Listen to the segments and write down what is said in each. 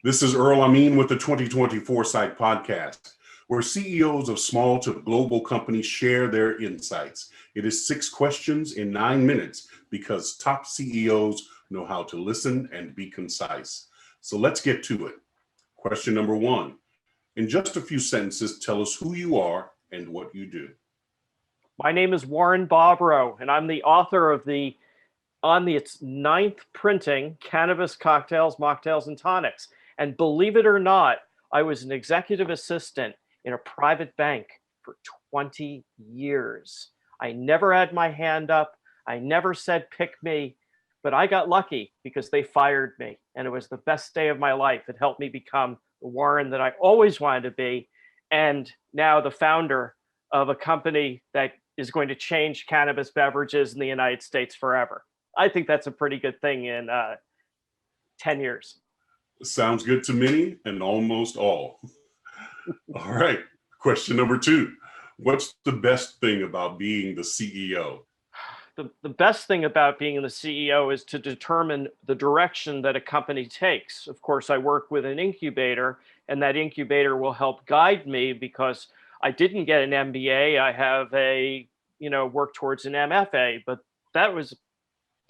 This is Earl Amin with the 2020 Foresight Podcast, where CEOs of small to global companies share their insights. It is 6 questions in 9 minutes because top CEOs know how to listen and be concise. So let's get to it. Question number 1. In just a few sentences, tell us who you are and what you do. My name is Warren Bobrow, and I'm the author of its 9th printing, Cannabis Cocktails, Mocktails, and Tonics. And believe it or not, I was an executive assistant in a private bank for 20 years. I never had my hand up. I never said, pick me, but I got lucky because they fired me. And it was the best day of my life. It helped me become the Warren that I always wanted to be. And now the founder of a company that is going to change cannabis beverages in the United States forever. I think that's a pretty good thing in 10 years. Sounds good to many and almost all. All right. Question number 2. What's the best thing about being the CEO? The best thing about being the CEO is to determine the direction that a company takes. Of course, I work with an incubator, and that incubator will help guide me because I didn't get an MBA. I have work towards an MFA, but that was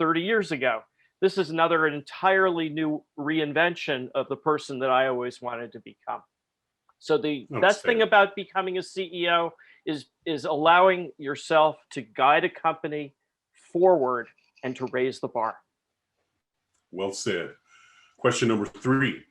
30 years ago. This is another entirely new reinvention of the person that I always wanted to become. So the best thing about becoming a CEO is allowing yourself to guide a company forward and to raise the bar. Well said. Question number 3.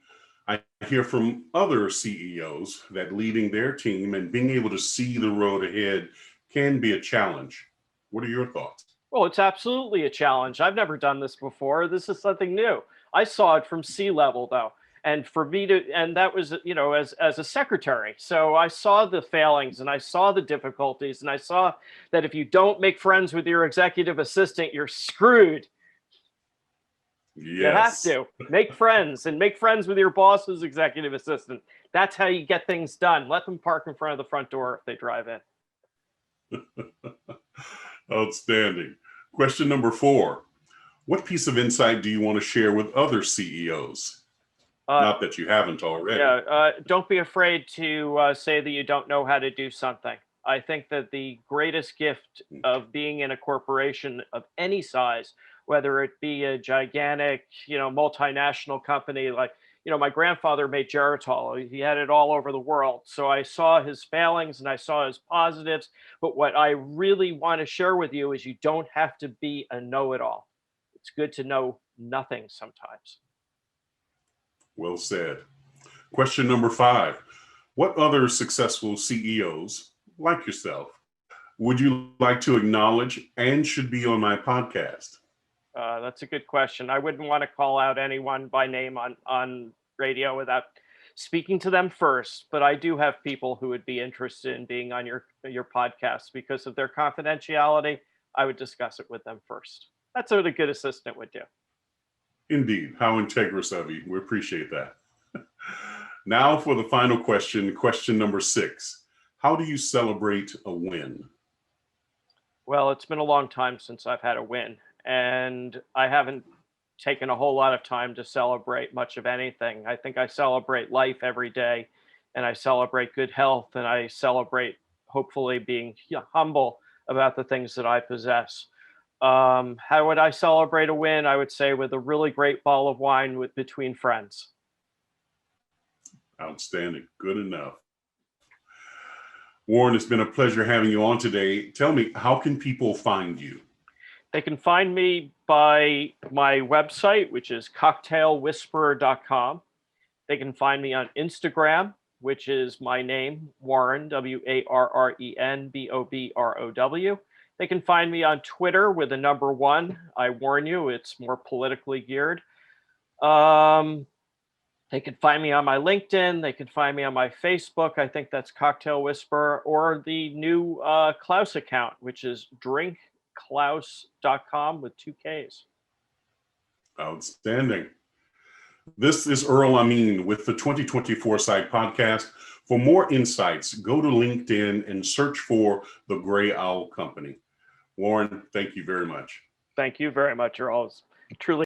I hear from other CEOs that leading their team and being able to see the road ahead can be a challenge. What are your thoughts? Well, it's absolutely a challenge. I've never done this before. This is something new. I saw it from sea level, though. And for me and that was, as a secretary. So I saw the failings and I saw the difficulties and I saw that if you don't make friends with your executive assistant, you're screwed. Yes. You have to make friends and make friends with your boss's executive assistant. That's how you get things done. Let them park in front of the front door if they drive in. Outstanding. Question number 4. What piece of insight do you want to share with other CEOs? Not that you haven't already. Don't be afraid to say that you don't know how to do something. I think that the greatest gift of being in a corporation of any size, whether it be a gigantic, multinational company like, my grandfather made Geritol. He had it all over the world. So I saw his failings and I saw his positives. But what I really want to share with you is you don't have to be a know-it-all. It's good to know nothing sometimes. Well said. Question number 5. What other successful CEOs like yourself would you like to acknowledge and should be on my podcast? That's a good question. I wouldn't want to call out anyone by name on radio without speaking to them first, but I do have people who would be interested in being on your podcast because of their confidentiality. I would discuss it with them first. That's what a good assistant would do. Indeed. How integrous of you. We appreciate that. Now for the final question number 6. How do you celebrate a win? Well, it's been a long time since I've had a win, and I haven't taken a whole lot of time to celebrate much of anything. I think I celebrate life every day, and I celebrate good health, and I celebrate hopefully being humble about the things that I possess. How would I celebrate a win? I would say with a really great bottle of wine between friends. Outstanding. Good enough. Warren, it's been a pleasure having you on today. Tell me, how can people find you? They can find me by my website, which is cocktailwhisperer.com. They can find me on Instagram, which is my name, Warren, Warren Bobrow. They can find me on Twitter with the number 1. I warn you, it's more politically geared. They can find me on my LinkedIn. They can find me on my Facebook. I think that's Cocktail Whisperer, or the new Klaus account, which is drinkklaus.com with 2 Ks. Outstanding. This is Earl Amin with the 2020 Foresight Podcast. For more insights, go to LinkedIn and search for the Gray Owl Company. Warren, thank you very much. Thank you very much. You're always truly